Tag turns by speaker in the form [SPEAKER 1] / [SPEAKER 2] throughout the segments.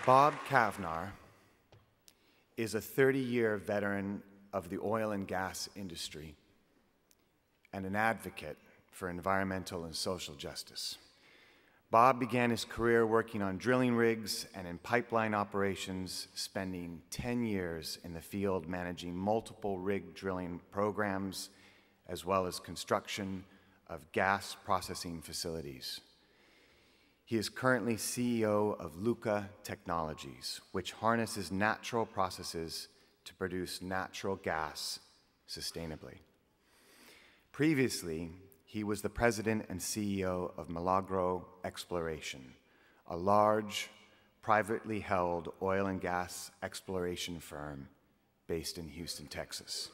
[SPEAKER 1] Bob Cavnar is a 30-year veteran of the oil and gas industry and an advocate for environmental and social justice. Bob began his career working on drilling rigs and in pipeline operations, spending 10 years in the field managing multiple rig drilling programs, as well as construction of gas processing facilities. He is currently CEO of Luca Technologies, which harnesses natural processes to produce natural gas sustainably. Previously, he was the president and CEO of Milagro Exploration, a large, privately held oil and gas exploration firm based in Houston, Texas.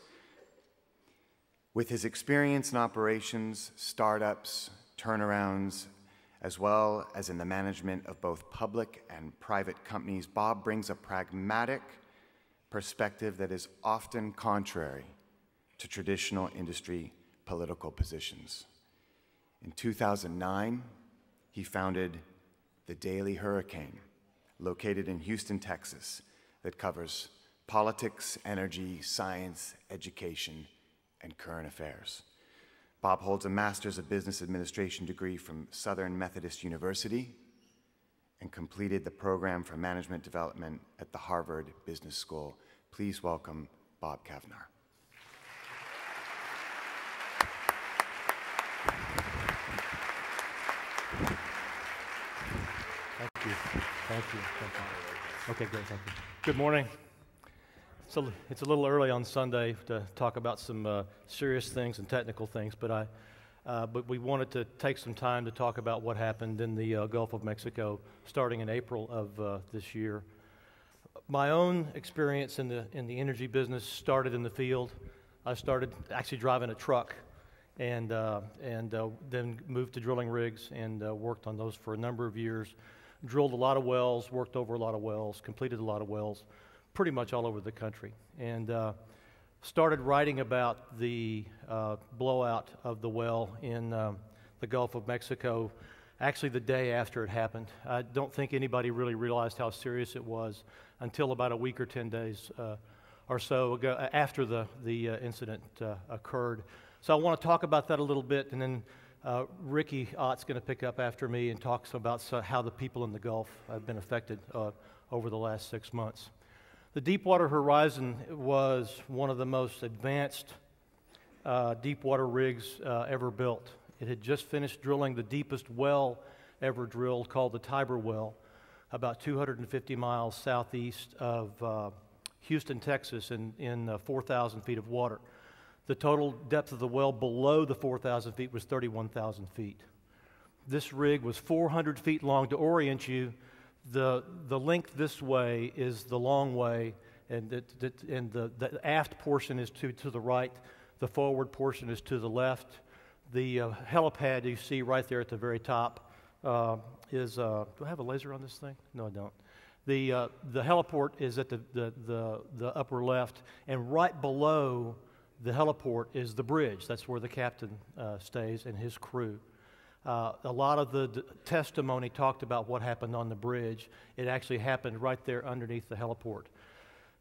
[SPEAKER 1] With his experience in operations, startups, turnarounds, as well as in the management of both public and private companies, Bob brings a pragmatic perspective that is often contrary to traditional industry political positions. In 2009, he founded the Daily Hurricane, located in Houston, Texas, that covers politics, energy, science, education, and current affairs. Bob holds a Master's of Business Administration degree from Southern Methodist University and completed the program for management development at the Harvard Business School. Please welcome Bob Cavnar.
[SPEAKER 2] Thank you. Thank you. Thank you. Okay, great. Thank you. Good morning. It's a little early on Sunday to talk about some serious things and technical things, but we wanted to take some time to talk about what happened in the Gulf of Mexico starting in April of this year. My own experience in the energy business started in the field. I started actually driving a truck and then moved to drilling rigs and worked on those for a number of years. Drilled a lot of wells, worked over a lot of wells, completed a lot of wells, pretty much all over the country, and started writing about the blowout of the well in the Gulf of Mexico actually the day after it happened. I don't think anybody really realized how serious it was until about a week or 10 days or so ago after the incident occurred. So I want to talk about that a little bit, and then Ricky Ott's going to pick up after me and talk about how the people in the Gulf have been affected over the last 6 months. The Deepwater Horizon was one of the most advanced deepwater rigs ever built. It had just finished drilling the deepest well ever drilled, called the Tiber Well, about 250 miles southeast of Houston, Texas, in 4,000 feet of water. The total depth of the well below the 4,000 feet was 31,000 feet. This rig was 400 feet long. To orient you, the length this way is the long way, and the aft portion is to the right, the forward portion is to the left. The helipad you see right there at the very top is, do I have a laser on this thing? No, I don't. The heliport is at the upper left, and right below the heliport is the bridge. That's where the captain stays and his crew. A lot of the testimony talked about what happened on the bridge. It actually happened right there underneath the heliport.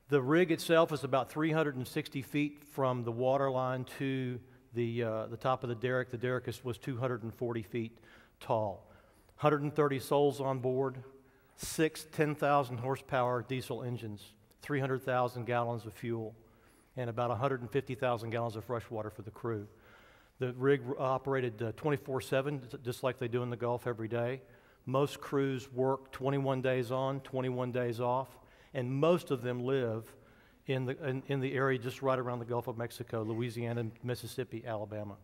[SPEAKER 2] The rig itself is about 360 feet from the water line to the top of the derrick. The derrick was 240 feet tall. 130 souls on board, 6 10,000 horsepower diesel engines, 300,000 gallons of fuel, and about 150,000 gallons of fresh water for the crew. The rig operated 24/7, just like they do in the Gulf every day. Most crews work 21 days on, 21 days off, and most of them live in the area just right around the Gulf of Mexico, Louisiana, Mississippi, Alabama.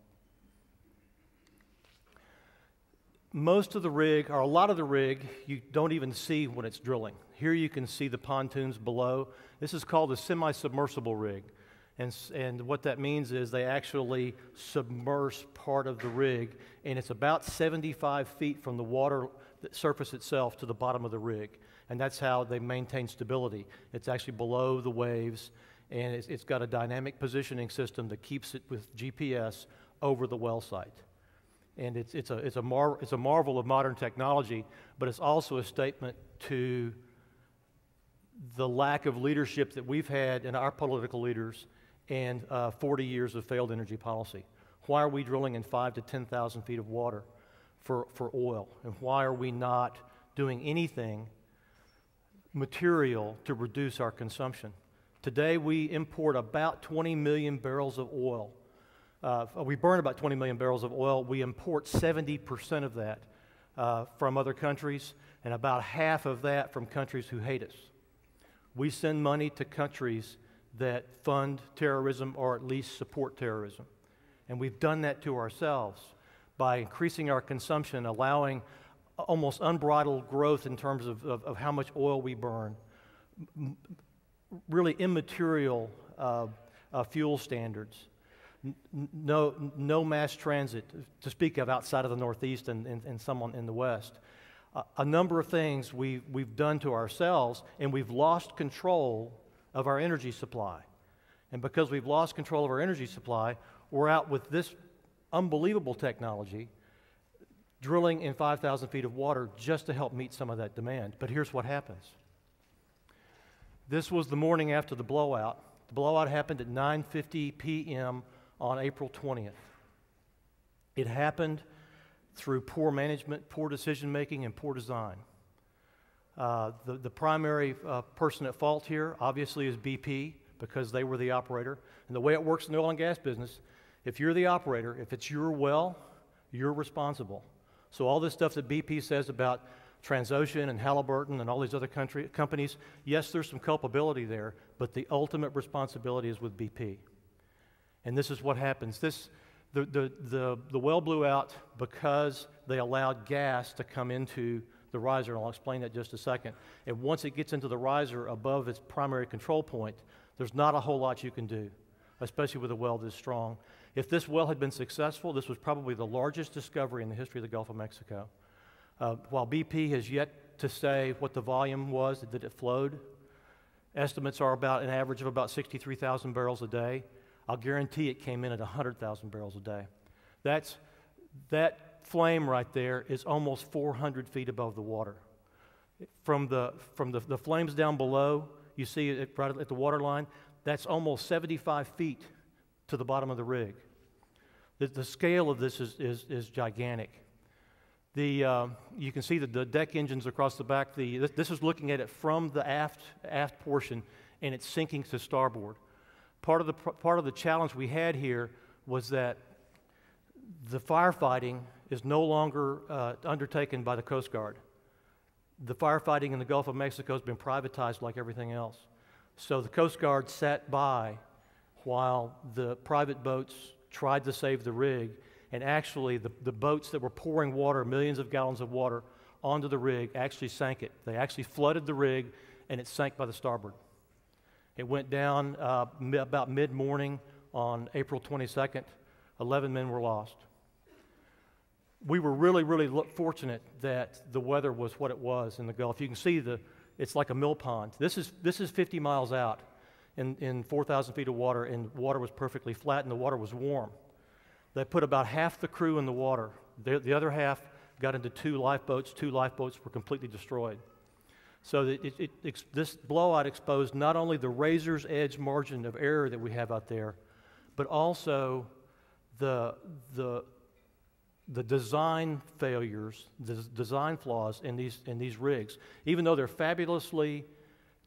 [SPEAKER 2] Most of the rig, or a lot of the rig, you don't even see when it's drilling. Here you can see the pontoons below. This is called a Semisubmersible rig. And what that means is they actually submerge part of the rig, and it's about 75 feet from the water surface itself to the bottom of the rig. And that's how they maintain stability. It's actually below the waves, and it's got a dynamic positioning system that keeps it with GPS over the well site. And it's a marvel of modern technology, but it's also a statement to the lack of leadership that we've had in our political leaders and 40 years of failed energy policy. Why are we drilling in 5,000 to 10,000 feet of water for oil? And why are we not doing anything material to reduce our consumption? Today we import about 20 million barrels of oil. We burn about 20 million barrels of oil. We import 70% of that from other countries, and about half of that from countries who hate us. We send money to countries that fund terrorism or at least support terrorism. And we've done that to ourselves by increasing our consumption, allowing almost unbridled growth in terms of how much oil we burn, really immaterial fuel standards, no mass transit to speak of outside of the Northeast and some in the West. A number of things we've done to ourselves, and we've lost control of our energy supply. And because we've lost control of our energy supply, we're out with this unbelievable technology, drilling in 5,000 feet of water just to help meet some of that demand. But here's what happens. This was the morning after the blowout. The blowout happened at 9:50 p.m. on April 20th. It happened through poor management, poor decision-making, and poor design. The primary person at fault here, obviously, is BP, because they were the operator. And the way it works in the oil and gas business, if you're the operator, if it's your well, you're responsible. So all this stuff that BP says about Transocean and Halliburton and all these other companies, yes, there's some culpability there, but the ultimate responsibility is with BP. And this is what happens. The well blew out because they allowed gas to come into the riser, and I'll explain that in just a second. And once it gets into the riser above its primary control point, there's not a whole lot you can do, especially with a well this strong. If this well had been successful, this was probably the largest discovery in the history of the Gulf of Mexico. While BP has yet to say what the volume was that it flowed, estimates are about an average of about 63,000 barrels a day. I'll guarantee it came in at 100,000 barrels a day. That flame right there is almost 400 feet above the water. From the flames down below, you see it right at the water line, that's almost 75 feet to the bottom of the rig. The scale of this is gigantic. You can see the deck engines across the back. This is looking at it from the aft portion, and it's sinking to starboard. Part of the challenge we had here was that the firefighting is no longer undertaken by the Coast Guard. The firefighting in the Gulf of Mexico has been privatized like everything else. So the Coast Guard sat by while the private boats tried to save the rig, and actually the boats that were pouring water, millions of gallons of water, onto the rig actually sank it. They actually flooded the rig, and it sank by the starboard. It went down about mid-morning on April 22nd. 11 men were lost. We were really, really fortunate that the weather was what it was in the Gulf. You can see it's like a mill pond. This is 50 miles out in 4,000 feet of water, and water was perfectly flat, and the water was warm. They put about half the crew in the water. The other half got into two lifeboats. Two lifeboats were completely destroyed. So this blowout exposed not only the razor's edge margin of error that we have out there, but also the design failures, the design flaws in these rigs. Even though they're fabulously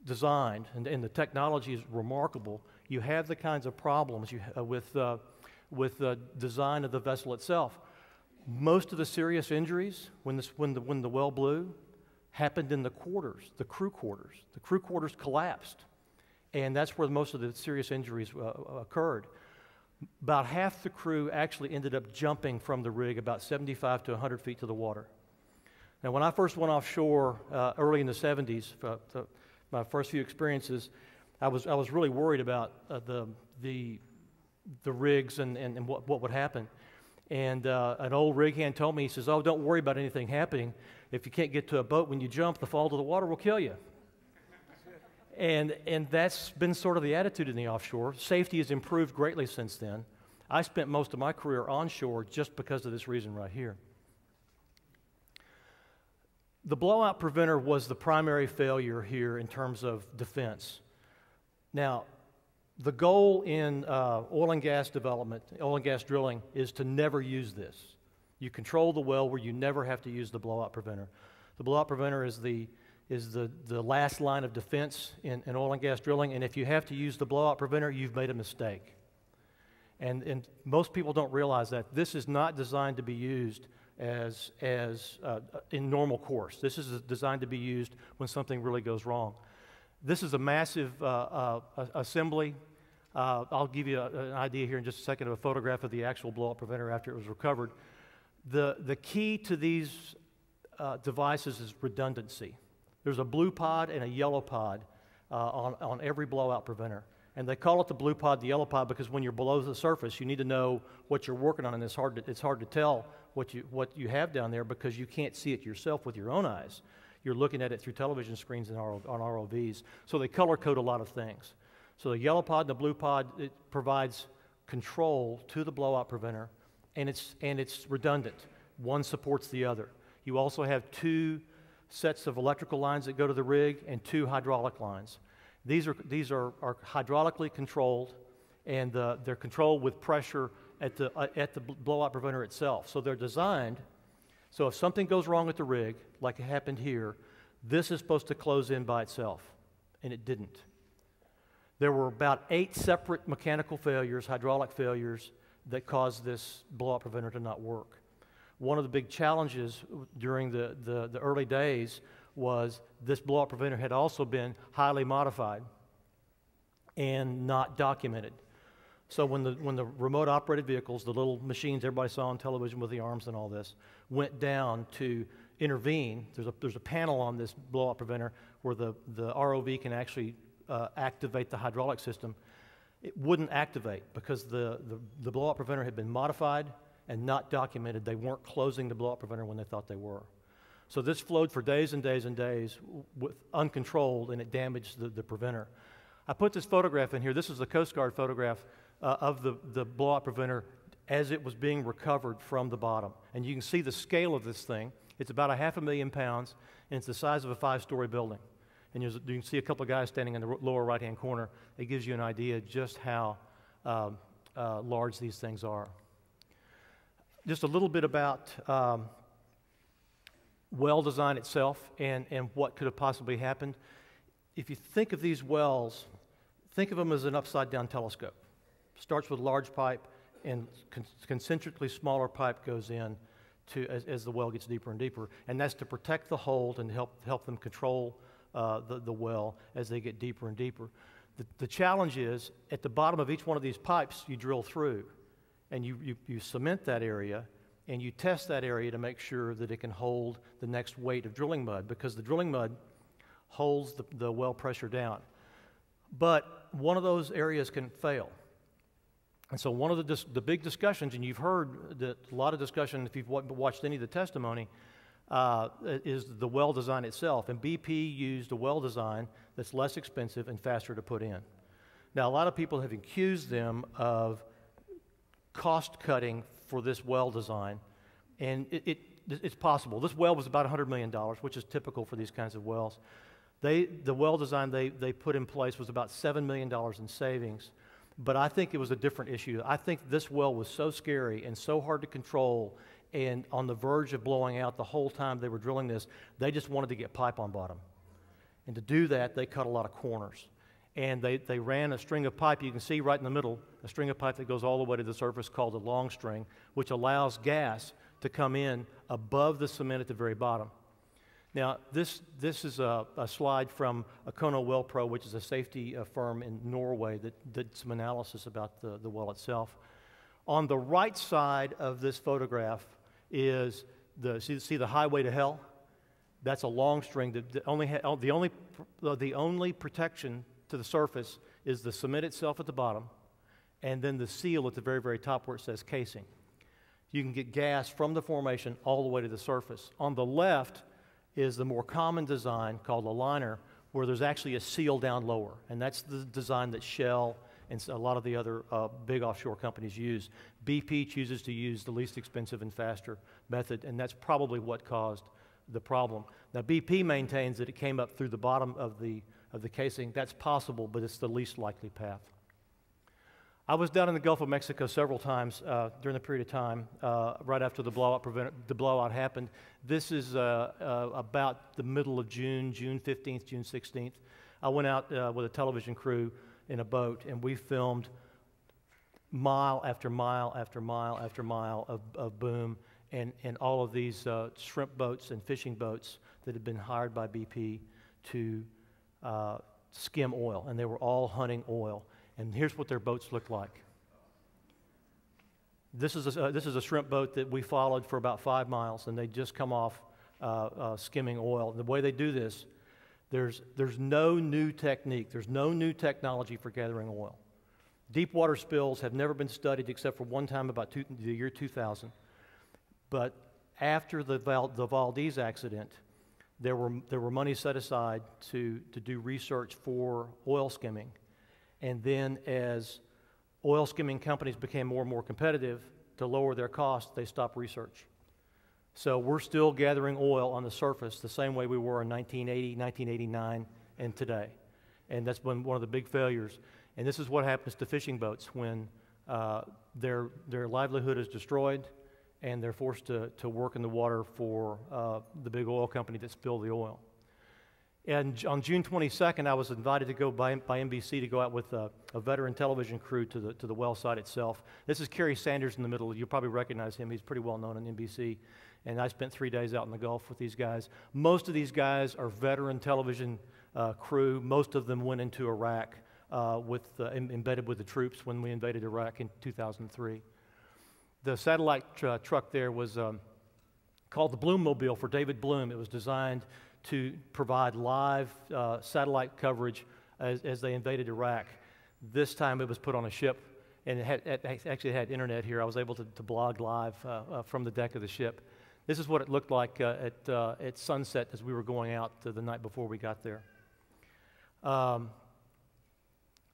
[SPEAKER 2] designed and the technology is remarkable, you have the kinds of problems with the design of the vessel itself. Most of the serious injuries when the well blew happened in the quarters, the crew quarters. The crew quarters collapsed, and that's where most of the serious injuries occurred. About half the crew actually ended up jumping from the rig about 75 to 100 feet to the water. Now, when I first went offshore early in the 70s, my first few experiences, I was really worried about the rigs and what would happen. And an old rig hand told me, he says, "Oh, don't worry about anything happening. If you can't get to a boat when you jump, the fall to the water will kill you." And that's been sort of the attitude in the offshore. Safety has improved greatly since then. I spent most of my career onshore just because of this reason right here. The blowout preventer was the primary failure here in terms of defense. Now, the goal in oil and gas development, oil and gas drilling, is to never use this. You control the well where you never have to use the blowout preventer. The blowout preventer is the last line of defense in oil and gas drilling, and if you have to use the blowout preventer, you've made a mistake. And most people don't realize that. This is not designed to be used as in normal course. This is designed to be used when something really goes wrong. This is a massive assembly. I'll give you an idea here in just a second of a photograph of the actual blowout preventer after it was recovered. The key to these devices is redundancy. There's a blue pod and a yellow pod on every blowout preventer. And they call it the blue pod, the yellow pod, because when you're below the surface, you need to know what you're working on, and it's hard to tell what you have down there because you can't see it yourself with your own eyes. You're looking at it through television screens and on ROVs. So they color code a lot of things. So the yellow pod and the blue pod, it provides control to the blowout preventer, and it's redundant. One supports the other. You also have two sets of electrical lines that go to the rig and two hydraulic lines. These are hydraulically controlled, and they're controlled with pressure at the blowout preventer itself. So they're designed so if something goes wrong with the rig, like it happened here, this is supposed to close in by itself, and it didn't. There were about 8 separate mechanical failures, hydraulic failures, that caused this blowout preventer to not work. One of the big challenges during the early days was this blowout preventer had also been highly modified and not documented. So when the remote operated vehicles, the little machines everybody saw on television with the arms and all this, went down to intervene, there's a panel on this blowout preventer where the ROV can actually activate the hydraulic system. It wouldn't activate because the blowout preventer had been modified and not documented. They weren't closing the blowout preventer when they thought they were. So this flowed for days and days and days with uncontrolled, and it damaged the preventer. I put this photograph in here. This is the Coast Guard photograph of the blowout preventer as it was being recovered from the bottom. And you can see the scale of this thing. It's about 500,000 pounds, and it's the size of a 5-story building. And you can see a couple of guys standing in the lower right-hand corner. It gives you an idea just how large these things are. Just a little bit about well design itself and what could have possibly happened. If you think of these wells, think of them as an upside-down telescope. Starts with a large pipe, and concentrically smaller pipe goes in as the well gets deeper and deeper. And that's to protect the hold and help them control the well as they get deeper and deeper. The challenge is, at the bottom of each one of these pipes, you drill through, and you cement that area, and you test that area to make sure that it can hold the next weight of drilling mud, because the drilling mud holds the well pressure down. But one of those areas can fail. And so one of the big discussions, and you've heard a lot of discussion if you've watched any of the testimony, is the well design itself. And BP used a well design that's less expensive and faster to put in. Now, a lot of people have accused them of cost cutting for this well design, and it's possible. This well was about $100 million, which is typical for these kinds of wells. The well design they put in place was about $7 million in savings, but I think it was a different issue. I think this well was so scary and so hard to control and on the verge of blowing out the whole time they were drilling this, they just wanted to get pipe on bottom. And to do that, they cut a lot of corners. And they ran a string of pipe, you can see right in the middle, a string of pipe that goes all the way to the surface called a long string, which allows gas to come in above the cement at the very bottom. Now, this is a slide from Econo Well Pro, which is a safety firm in Norway that did some analysis about the well itself. On the right side of this photograph is see the highway to hell? That's a long string. The only protection to the surface is the cement itself at the bottom, and then the seal at the very, very top where it says casing. You can get gas from the formation all the way to the surface. On the left is the more common design called a liner, where there's actually a seal down lower, and that's the design that Shell and a lot of the other big offshore companies use. BP chooses to use the least expensive and faster method, and that's probably what caused the problem. Now, BP maintains that it came up through the bottom of the casing. That's possible, but it's the least likely path. I was down in the Gulf of Mexico several times during the period of time right after the blowout happened. This is about the middle of June 15th, June 16th. I went out with a television crew in a boat, and we filmed mile after mile after mile after mile of boom and all of these shrimp boats and fishing boats that had been hired by BP to skim oil, and they were all hunting oil. And here's what their boats look like. This is a shrimp boat that we followed for about 5 miles, and they just come off skimming oil. And the way they do this, there's no new technique, there's no new technology for gathering oil. Deep water spills have never been studied except for one time about the year 2000. But after the Valdez accident, there were money set aside to do research for oil skimming. And then as oil skimming companies became more and more competitive, to lower their costs, they stopped research. So we're still gathering oil on the surface the same way we were in 1980, 1989, and today. And that's been one of the big failures. And this is what happens to fishing boats when their livelihood is destroyed and they're forced to work in the water for the big oil company that spilled the oil. And on June 22nd, I was invited to go by NBC to go out with a veteran television crew to the well site itself. This is Kerry Sanders in the middle. You'll probably recognize him. He's pretty well known on NBC. And I spent 3 days out in the Gulf with these guys. Most of these guys are veteran television crew. Most of them went into Iraq embedded with the troops when we invaded Iraq in 2003. The satellite truck there was called the Bloommobile for David Bloom. It was designed to provide live satellite coverage as they invaded Iraq. This time it was put on a ship, and it actually had internet here. I was able to blog live from the deck of the ship. This is what it looked like at sunset as we were going out the night before we got there.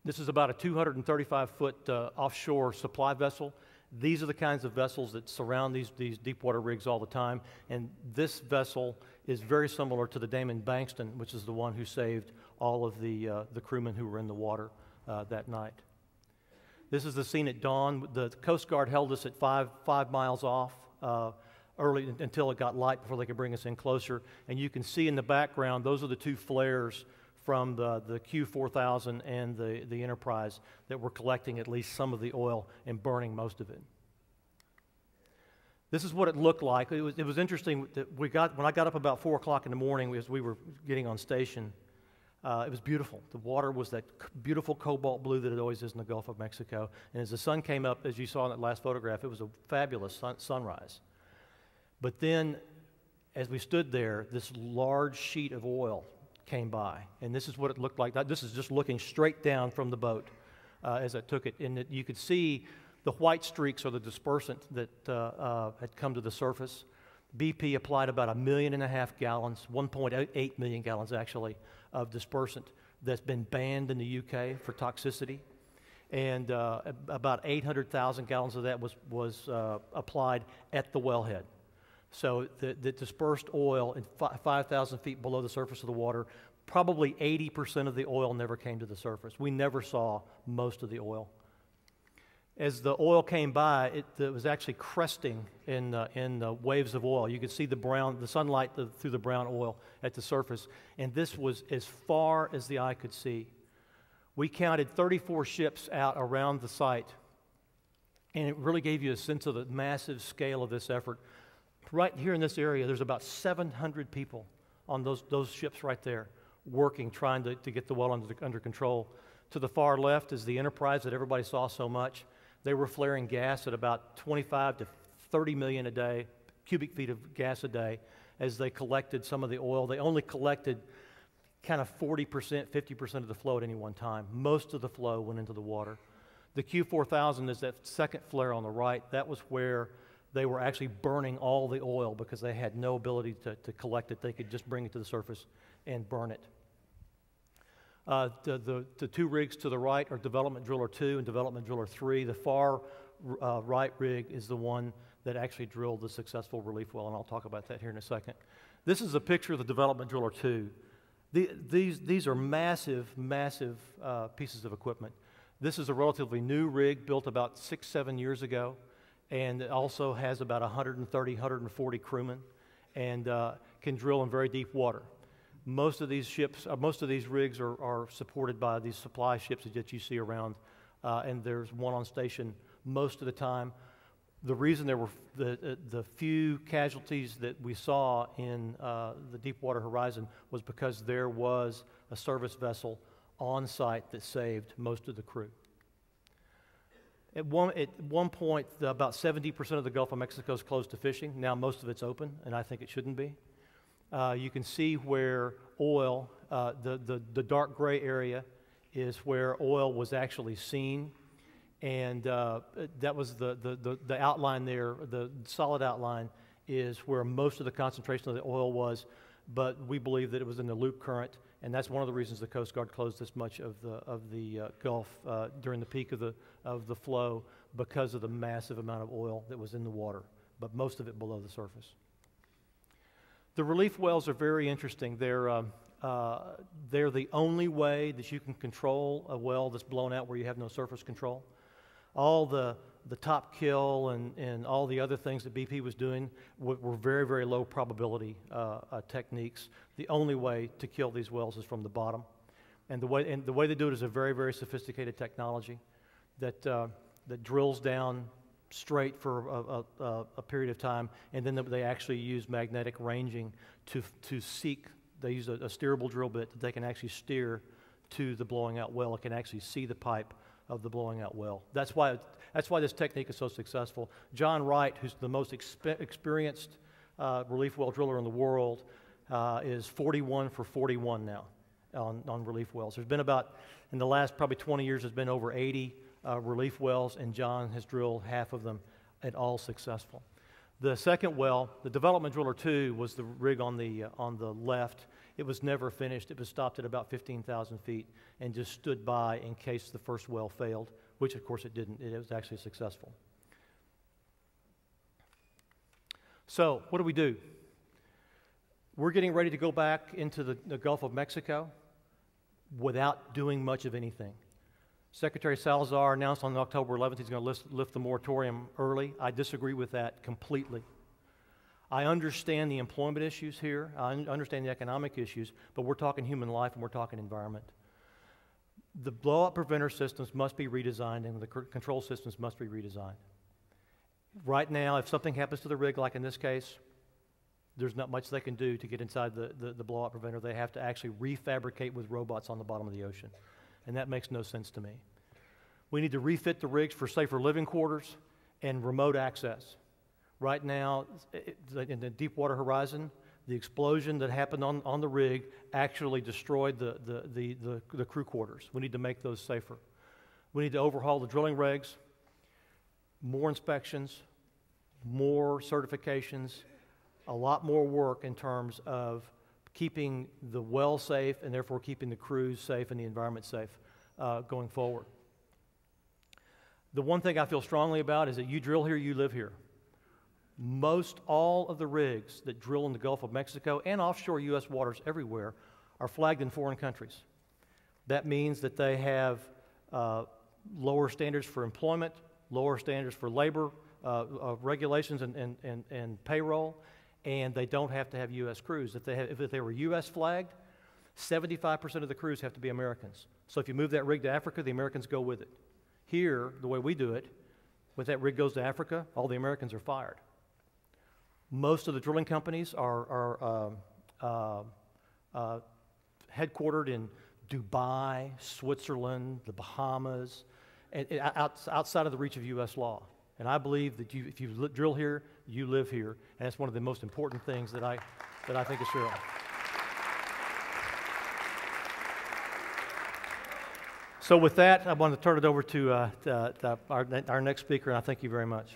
[SPEAKER 2] This is about a 235-foot offshore supply vessel. These are the kinds of vessels that surround these deepwater rigs all the time, and this vessel is very similar to the Damon Bankston, which is the one who saved all of the crewmen who were in the water that night. This is the scene at dawn. The Coast Guard held us at 5 miles off early until it got light before they could bring us in closer, and you can see in the background, those are the 2 flares from the Q4000 and the Enterprise that were collecting at least some of the oil and burning most of it. This is what it looked like. It was interesting that when I got up about 4 o'clock in the morning as we were getting on station, it was beautiful. The water was that beautiful cobalt blue that it always is in the Gulf of Mexico. And as the sun came up, as you saw in that last photograph, it was a fabulous sunrise. But then, as we stood there, this large sheet of oil came by, and this is what it looked like. This is just looking straight down from the boat as I took it, and you could see the white streaks are the dispersant that had come to the surface. BP applied about 1.5 million gallons, 1.8 million gallons actually, of dispersant that's been banned in the UK for toxicity, and about 800,000 gallons of that was applied at the wellhead. So the dispersed oil in 5,000 feet below the surface of the water, probably 80% of the oil never came to the surface. We never saw most of the oil. As the oil came by, it was actually cresting in waves of oil. You could see the sunlight through the brown oil at the surface, and this was as far as the eye could see. We counted 34 ships out around the site, and it really gave you a sense of the massive scale of this effort. Right here in this area, there's about 700 people on those ships right there working, trying to get the well under control. To the far left is the Enterprise that everybody saw so much. They were flaring gas at about 25 to 30 million a day, cubic feet of gas a day, as they collected some of the oil. They only collected kind of 40%, 50% of the flow at any one time. Most of the flow went into the water. The Q4000 is that second flare on the right. That was where they were actually burning all the oil because they had no ability to collect it. They could just bring it to the surface and burn it. The 2 rigs to the right are Development Driller 2 and Development Driller 3. The far right rig is the one that actually drilled the successful relief well, and I'll talk about that here in a second. This is a picture of the Development Driller 2. These are massive, massive pieces of equipment. This is a relatively new rig built about 6-7 years ago, and it also has about 130, 140 crewmen, and can drill in very deep water. Most of these ships, most of these rigs are supported by these supply ships that you see around, and there's one on station most of the time. The reason there were the few casualties that we saw in the Deepwater Horizon was because there was a service vessel on site that saved most of the crew. At one point, about 70% of the Gulf of Mexico is closed to fishing. Now most of it's open, and I think it shouldn't be. You can see where oil, the dark gray area is where oil was actually seen. And that was the outline there, the solid outline is where most of the concentration of the oil was, but we believe that it was in the loop current, and that's one of the reasons the Coast Guard closed this much of the Gulf during the peak of the flow, because of the massive amount of oil that was in the water, but most of it below the surface. The relief wells are very interesting. They're the only way that you can control a well that's blown out where you have no surface control. All the top kill and all the other things that BP was doing were very, very low probability techniques. The only way to kill these wells is from the bottom. And the way they do it is a very, very sophisticated technology that drills down straight for a period of time, and then they actually use magnetic ranging to seek. They use a steerable drill bit that they can actually steer to the blowing out well. It can actually see the pipe of the blowing out well. That's why this technique is so successful. John Wright, who's the most experienced relief well driller in the world, is 41 for 41 now on relief wells. There's been about, in the last probably 20 years, there's been over 80 relief wells, and John has drilled half of them, and all successful. The second well, the Development Driller 2, was the rig on the left. It was never finished. It was stopped at about 15,000 feet and just stood by in case the first well failed, which of course it didn't. It was actually successful. So what do? We're getting ready to go back into the Gulf of Mexico without doing much of anything. Secretary Salazar announced on October 11th he's going to lift the moratorium early. I disagree with that completely. I understand the employment issues here. I understand the economic issues, but we're talking human life and we're talking environment. The blowout preventer systems must be redesigned, and the control systems must be redesigned. Right now, if something happens to the rig, like in this case, there's not much they can do to get inside the blowout preventer. They have to actually refabricate with robots on the bottom of the ocean, and that makes no sense to me. We need to refit the rigs for safer living quarters and remote access. Right now, in the Deepwater Horizon, the explosion that happened on the rig actually destroyed the crew quarters. We need to make those safer. We need to overhaul the drilling regs, more inspections, more certifications, a lot more work in terms of keeping the well safe and therefore keeping the crews safe and the environment safe going forward. The one thing I feel strongly about is that you drill here, you live here. Most all of the rigs that drill in the Gulf of Mexico and offshore U.S. waters everywhere are flagged in foreign countries. That means that they have lower standards for employment, lower standards for labor regulations and payroll, and they don't have to have U.S. crews. If they were U.S. flagged, 75% of the crews have to be Americans. So if you move that rig to Africa, the Americans go with it. Here, the way we do it, when that rig goes to Africa, all the Americans are fired. Most of the drilling companies are headquartered in Dubai, Switzerland, the Bahamas, and outside of the reach of U.S. law. And I believe that if you drill here, you live here, and that's one of the most important things that I think is true. So with that, I want to turn it over to our next speaker, and I thank you very much.